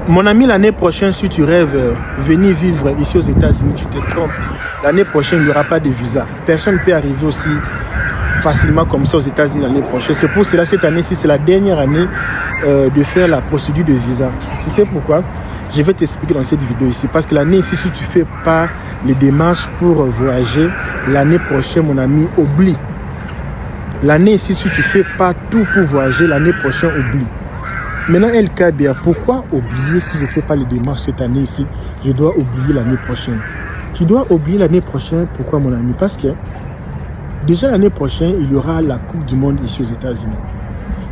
Mon ami, l'année prochaine, si tu rêves venir vivre ici aux États-Unis, tu te trompes. L'année prochaine, il n'y aura pas de visa. Personne ne peut arriver aussi facilement comme ça aux États-Unis l'année prochaine. C'est pour cela, cette année-ci, c'est la dernière année de faire la procédure de visa. Tu sais pourquoi? Je vais t'expliquer dans cette vidéo ici. Parce que l'année ici, si tu ne fais pas les démarches pour voyager, l'année prochaine, mon ami, oublie. L'année ici, si tu ne fais pas tout pour voyager, l'année prochaine, oublie. Maintenant, El Kabia, pourquoi oublier si je ne fais pas les démarches cette année ici? Je dois oublier l'année prochaine. Tu dois oublier l'année prochaine. Pourquoi, mon ami? Parce que déjà l'année prochaine, il y aura la Coupe du Monde ici aux États-Unis.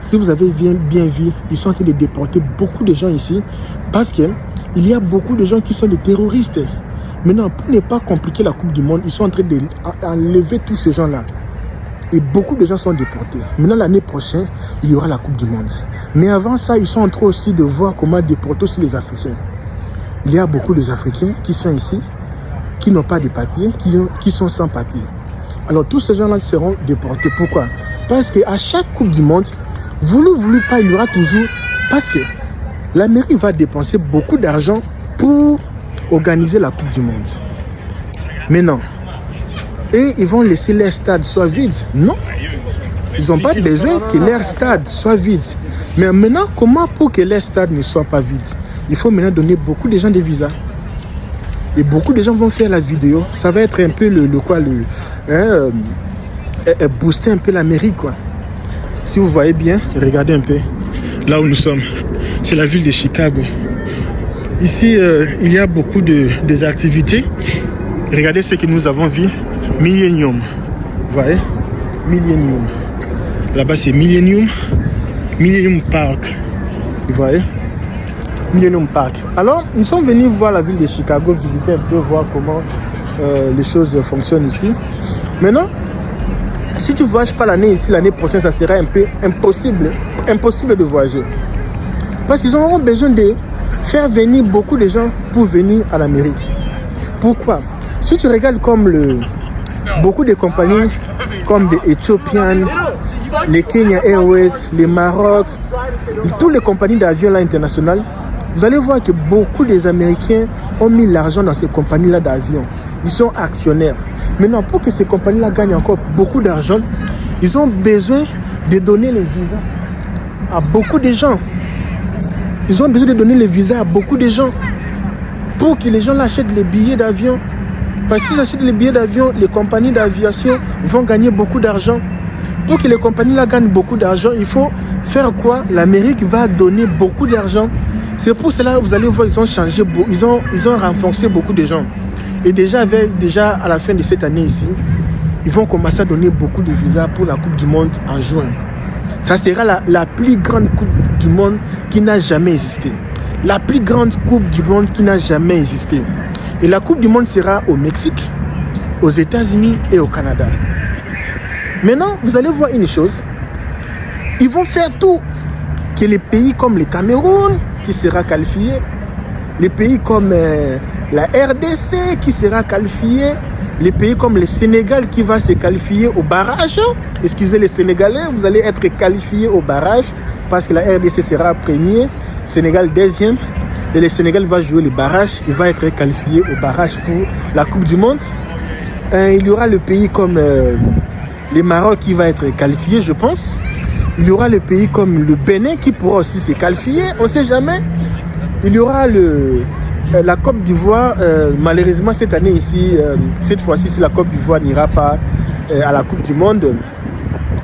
Si vous avez bien vu, ils sont en train de déporter beaucoup de gens ici parce qu'il y a beaucoup de gens qui sont des terroristes. Maintenant, pour ne pas compliquer la Coupe du Monde, ils sont en train d'enlever tous ces gens-là. Et beaucoup de gens sont déportés. Maintenant, l'année prochaine, il y aura la Coupe du Monde. Mais avant ça, ils sont en train aussi de voir comment déporter aussi les Africains. Il y a beaucoup d'Africains qui sont ici, qui n'ont pas de papiers, qui sont sans papiers. Alors, tous ces gens-là seront déportés. Pourquoi? Parce qu'à chaque Coupe du Monde, voulu pas, il y aura toujours... Parce que l'Amérique va dépenser beaucoup d'argent pour organiser la Coupe du Monde. Mais non. Et ils vont laisser leur stade soit vide. Non. Ils n'ont pas besoin que leur stade soit vide. Mais maintenant, comment pour que leur stade ne soit pas vide? Il faut maintenant donner beaucoup de gens des visas. Et beaucoup de gens vont faire la vidéo. Ça va être un peu booster un peu l'Amérique, quoi. Si vous voyez bien, regardez un peu. Là où nous sommes, c'est la ville de Chicago. Ici, il y a beaucoup des activités. Regardez ce que nous avons vu. Millennium. Vous voyez? Millennium. Là-bas, c'est Millennium Park. Vous voyez? Millennium Park. Alors, nous sommes venus voir la ville de Chicago, visiter un peu, voir comment les choses fonctionnent ici. Maintenant, si tu ne voyages pas l'année ici, l'année prochaine, ça sera un peu impossible de voyager. Parce qu'ils auront besoin de faire venir beaucoup de gens pour venir en Amérique. Pourquoi? Si tu regardes comme beaucoup de compagnies comme les Ethiopian, les Kenya Airways, les Maroc, toutes les compagnies d'avions internationales, vous allez voir que beaucoup des Américains ont mis l'argent dans ces compagnies-là d'avions. Ils sont actionnaires. Maintenant, pour que ces compagnies-là gagnent encore beaucoup d'argent, ils ont besoin de donner les visas à beaucoup de gens. Ils ont besoin de donner les visas à beaucoup de gens pour que les gens achètent les billets d'avion. Parce que s'ils achètent les billets d'avion, les compagnies d'aviation vont gagner beaucoup d'argent. Pour que les compagnies-là gagnent beaucoup d'argent, il faut faire quoi? L'Amérique va donner beaucoup d'argent. C'est pour cela que vous allez voir, ils ont changé, ils ont renforcé beaucoup de gens. Et déjà à la fin de cette année ici, ils vont commencer à donner beaucoup de visas pour la Coupe du Monde en juin. Ça sera la plus grande Coupe du Monde qui n'a jamais existé. La plus grande Coupe du Monde qui n'a jamais existé. Et la Coupe du Monde sera au Mexique, aux États-Unis et au Canada. Maintenant, vous allez voir une chose. Ils vont faire tout que les pays comme le Cameroun, qui sera qualifié, les pays comme la RDC, qui sera qualifié, les pays comme le Sénégal, qui va se qualifier au barrage. Excusez les Sénégalais, vous allez être qualifiés au barrage, parce que la RDC sera premier, Sénégal deuxième. Et le Sénégal va jouer le barrage, il va être qualifié au barrage pour la Coupe du Monde. Il y aura le pays comme le Maroc qui va être qualifié, je pense. Il y aura le pays comme le Bénin qui pourra aussi se qualifier, on ne sait jamais. Il y aura la Côte d'Ivoire, malheureusement cette année ici, cette fois-ci, si la Côte d'Ivoire n'ira pas à la Coupe du Monde,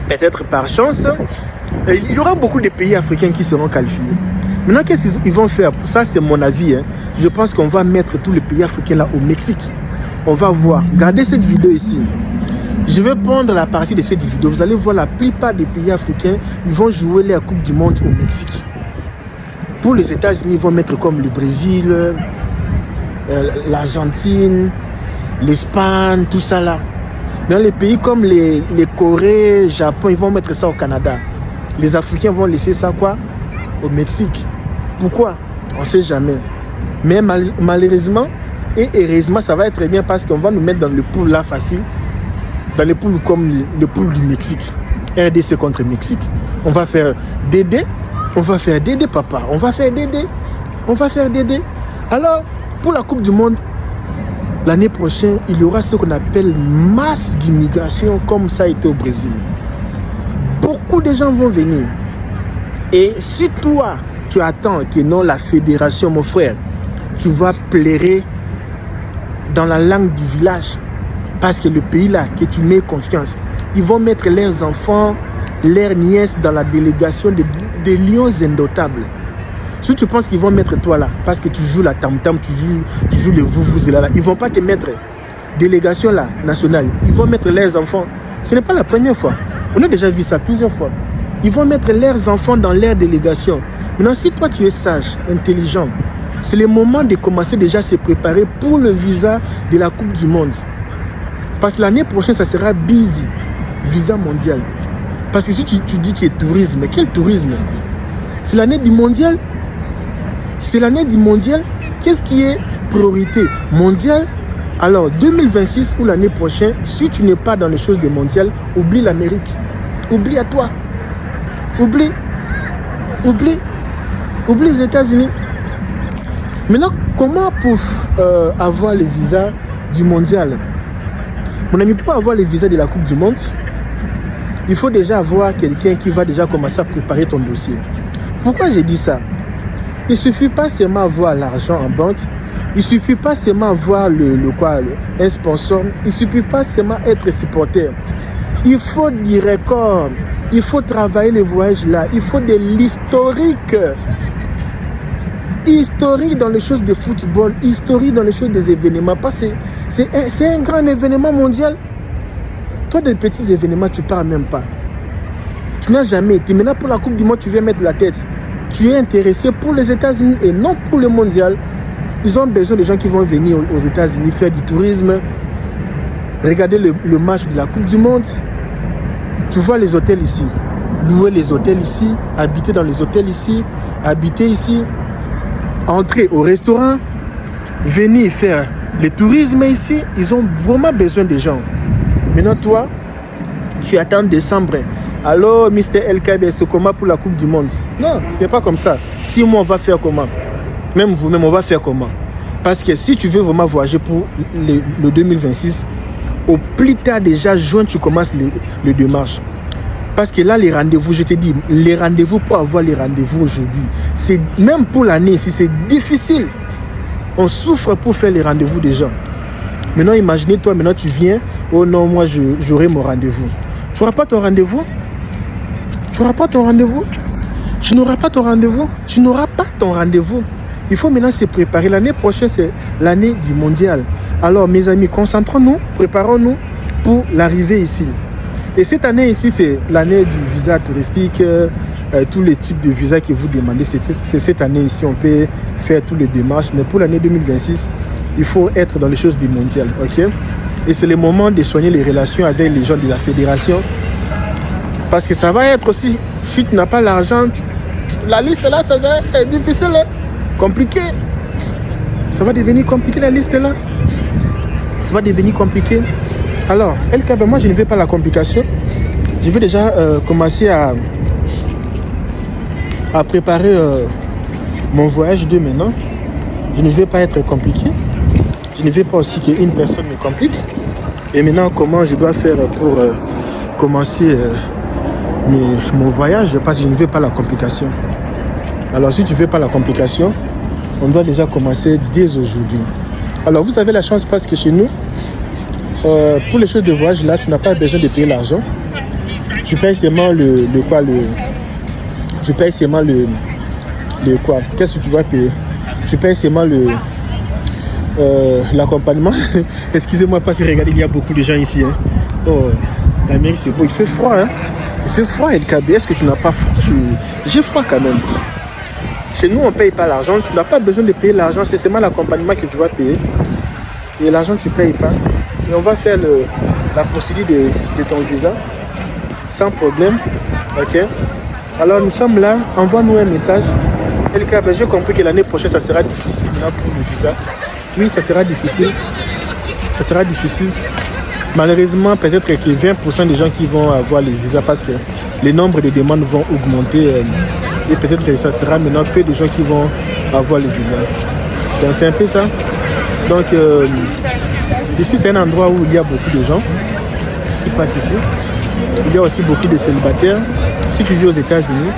peut-être par chance, il y aura beaucoup de pays africains qui seront qualifiés. Maintenant, qu'est-ce qu'ils vont faire? Ça, c'est mon avis. Je pense qu'on va mettre tous les pays africains là au Mexique. On va voir. Regardez cette vidéo ici. Je vais prendre la partie de cette vidéo. Vous allez voir la plupart des pays africains, ils vont jouer la Coupe du Monde au Mexique. Pour les États-Unis, ils vont mettre comme le Brésil, l'Argentine, l'Espagne, tout ça là. Dans les pays comme les Corées, le Japon, ils vont mettre ça au Canada. Les Africains vont laisser ça quoi? Au Mexique. Pourquoi? On ne sait jamais. Mais malheureusement et heureusement, ça va être bien parce qu'on va nous mettre dans le pool là facile. Dans le pool comme le pool du Mexique. RDC contre Mexique. On va faire Dédé. On va faire Dédé papa. On va faire Dédé. On va faire d'aider. Alors, pour la Coupe du Monde, l'année prochaine, il y aura ce qu'on appelle masse d'immigration comme ça a été au Brésil. Beaucoup de gens vont venir. Et si toi, tu attends que non la fédération, mon frère, tu vas pleurer dans la langue du village. Parce que le pays là, que tu mets confiance, ils vont mettre leurs enfants, leurs nièces dans la délégation des lions indomptables. Si tu penses qu'ils vont mettre toi là, parce que tu joues la tam-tam, tu joues le vous-vous-là, là, ils ne vont pas te mettre délégation là, nationale. Ils vont mettre leurs enfants. Ce n'est pas la première fois. On a déjà vu ça plusieurs fois. Ils vont mettre leurs enfants dans leur délégation. Maintenant, si toi tu es sage, intelligent, c'est le moment de commencer déjà à se préparer pour le visa de la Coupe du Monde. Parce que l'année prochaine, ça sera busy, visa mondial. Parce que si tu dis qu'il y a tourisme, quel tourisme? C'est l'année du mondial. C'est l'année du mondial. Qu'est-ce qui est priorité? Mondial. Alors, 2026 ou l'année prochaine, si tu n'es pas dans les choses des mondiales, oublie l'Amérique. Oublie à toi. Oublie les États-Unis. Maintenant, comment pour avoir le visa du mondial? Mon ami, pour avoir le visa de la Coupe du Monde, il faut déjà avoir quelqu'un qui va déjà commencer à préparer ton dossier. Pourquoi j'ai dit ça? Il ne suffit pas seulement avoir l'argent en banque, il ne suffit pas seulement avoir un sponsor, il ne suffit pas seulement être supporter. Il faut du record, il faut travailler les voyages là, il faut de l'historique. Historique dans les choses de football, historique dans les choses des événements. Parce que c'est un grand événement mondial. Toi, des petits événements, tu ne parles même pas. Tu n'as jamais été. Maintenant, pour la Coupe du Monde, tu viens mettre la tête. Tu es intéressé pour les États-Unis et non pour le mondial. Ils ont besoin de gens qui vont venir aux États-Unis faire du tourisme, regarder le match de la Coupe du Monde. Tu vois les hôtels ici. Louer les hôtels ici, habiter dans les hôtels ici, habiter ici. Entrer au restaurant, venir faire le tourisme ici, ils ont vraiment besoin de gens. Maintenant, toi, tu attends décembre. Alors, Mr. LKB, c'est comment pour la Coupe du Monde? Non, c'est pas comme ça. 6 mois, on va faire comment? Même vous-même, on va faire comment? Parce que si tu veux vraiment voyager pour le 2026, au plus tard déjà, juin, tu commences le démarche. Parce que là, les rendez-vous, je te dis, les rendez-vous pour avoir les rendez-vous aujourd'hui, c'est même pour l'année, si c'est difficile, on souffre pour faire les rendez-vous des gens. Maintenant, imaginez-toi, maintenant tu viens, oh non, moi j'aurai mon rendez-vous. Tu n'auras pas ton rendez-vous? Tu n'auras pas ton rendez-vous? Tu n'auras pas ton rendez-vous? Tu n'auras pas ton rendez-vous. Il faut maintenant se préparer. L'année prochaine, c'est l'année du mondial. Alors, mes amis, concentrons-nous, préparons-nous pour l'arrivée ici. Et cette année ici, c'est l'année du visa touristique, tous les types de visas que vous demandez. C'est cette année ici, on peut faire tous les démarches. Mais pour l'année 2026, il faut être dans les choses du mondial. Okay? Et c'est le moment de soigner les relations avec les gens de la fédération. Parce que ça va être aussi, si tu n'as pas l'argent, la liste là, ça va être difficile, hein? Compliqué. Ça va devenir compliqué la liste là. Ça va devenir compliqué. Alors, LKB, moi je ne veux pas la complication. Je vais déjà commencer à préparer mon voyage de maintenant. Je ne veux pas être compliqué. Je ne veux pas aussi qu'une personne me complique. Et maintenant, comment je dois faire pour commencer mon voyage? Parce que je ne veux pas la complication. Alors, si tu ne veux pas la complication, on doit déjà commencer dès aujourd'hui. Alors, vous avez la chance parce que chez nous, pour les choses de voyage, là, tu n'as pas besoin de payer l'argent. Tu payes seulement tu payes seulement le quoi? Qu'est-ce que tu vas payer? Tu payes seulement l'accompagnement. Excusez-moi parce que regardez, il y a beaucoup de gens ici. Hein. Oh, l'Amérique c'est beau. Il fait froid. Hein? Il fait froid, LKB. Est-ce que tu n'as pas froid? J'ai froid quand même. Chez nous, on ne paye pas l'argent. Tu n'as pas besoin de payer l'argent. C'est seulement l'accompagnement que tu vas payer. Et l'argent, tu ne payes pas. Et on va faire la procédure de ton visa sans problème. Ok. Alors nous sommes là. Envoie-nous un message. LKB, j'ai compris que l'année prochaine, ça sera difficile là, pour le visa. Oui, ça sera difficile. Ça sera difficile. Malheureusement, peut-être que 20% des gens qui vont avoir les visas parce que les nombres de demandes vont augmenter et peut-être que ça sera maintenant peu de gens qui vont avoir les visas. Donc c'est un peu ça. Donc ici c'est un endroit où il y a beaucoup de gens qui passent ici. Il y a aussi beaucoup de célibataires. Si tu vis aux États-Unis,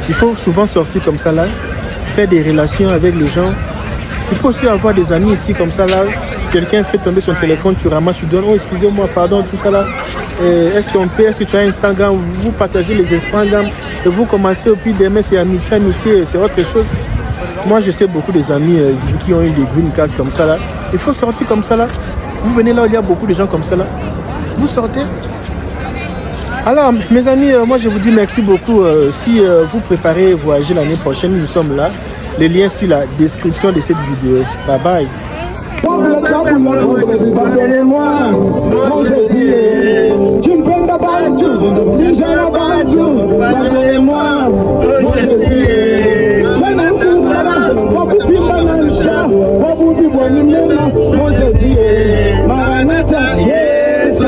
il faut souvent sortir comme ça là, faire des relations avec les gens. Tu peux aussi avoir des amis ici comme ça là. Quelqu'un fait tomber son téléphone, tu ramasses, tu donnes, oh excusez-moi, pardon, tout ça là. Est-ce que tu as Instagram, vous partagez les Instagram et vous commencez au puis demain c'est amitié, c'est autre chose. Moi je sais beaucoup des amis qui ont eu des green cards comme ça là. Il faut sortir comme ça là. Vous venez là où il y a beaucoup de gens comme ça là. Vous sortez. Alors mes amis, moi je vous dis merci beaucoup. Si vous préparez voyager l'année prochaine, nous sommes là. Les liens sur la description de cette vidéo. Bye bye. Pardonnez-moi, mon Jésus, tu me fais ta balle, tu j'ai la balle, pardonnez-moi, mon Jésus, je n'ai plus pas vous dire mon chat, vous dire mon Jésus, Maranatha, yes,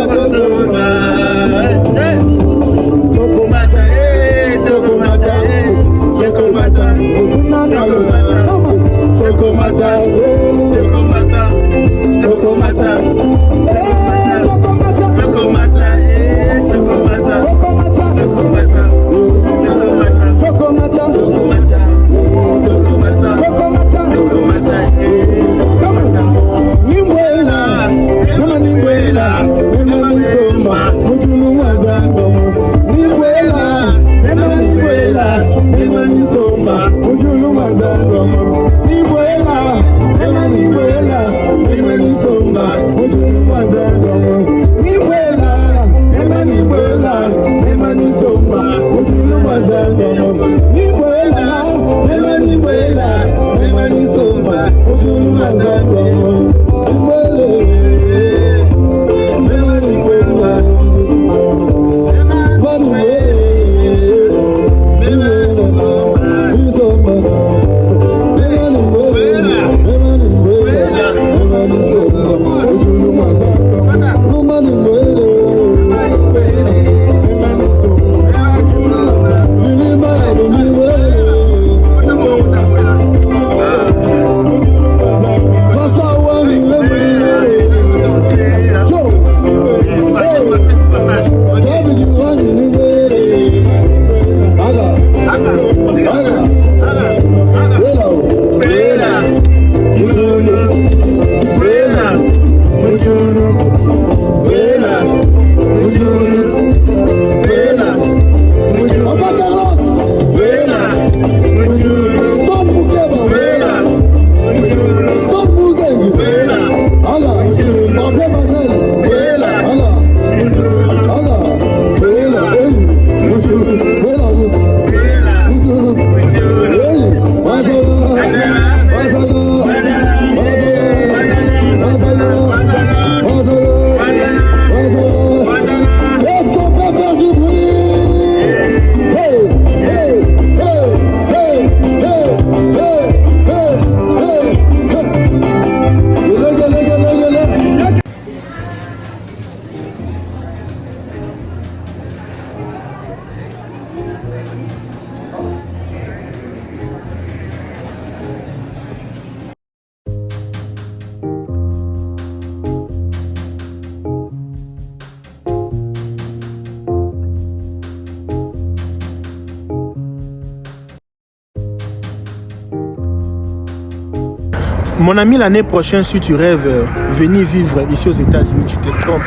Mon ami, l'année prochaine, si tu rêves venir vivre ici aux États-Unis, tu te trompes.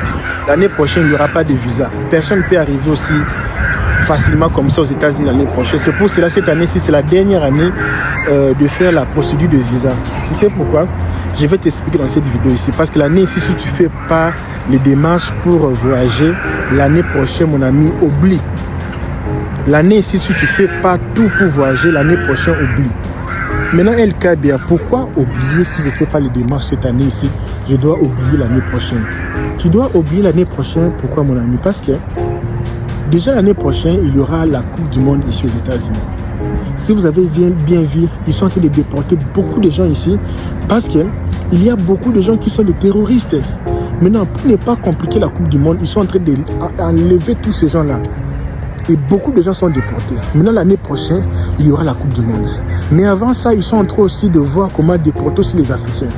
L'année prochaine, il n'y aura pas de visa. Personne ne peut arriver aussi facilement comme ça aux États-Unis l'année prochaine. C'est pour cela cette année-ci, c'est la dernière année de faire la procédure de visa. Tu sais pourquoi? Je vais t'expliquer dans cette vidéo ici. Parce que l'année ici, si tu ne fais pas les démarches pour voyager, l'année prochaine, mon ami, oublie. L'année ici, si tu ne fais pas tout pour voyager, l'année prochaine, oublie. Maintenant, El Kabia, pourquoi oublier si je ne fais pas les démarches cette année ici? Je dois oublier l'année prochaine. Tu dois oublier l'année prochaine. Pourquoi, mon ami? Parce que déjà l'année prochaine, il y aura la Coupe du Monde ici aux États-Unis. Si vous avez bien vu, ils sont en train de déporter beaucoup de gens ici parce qu'il y a beaucoup de gens qui sont des terroristes. Maintenant, pour ne pas compliquer la Coupe du Monde, ils sont en train d'enlever tous ces gens-là. Et beaucoup de gens sont déportés. Maintenant, l'année prochaine, il y aura la Coupe du Monde. Mais avant ça, ils sont en train aussi de voir comment déporter aussi les Africains.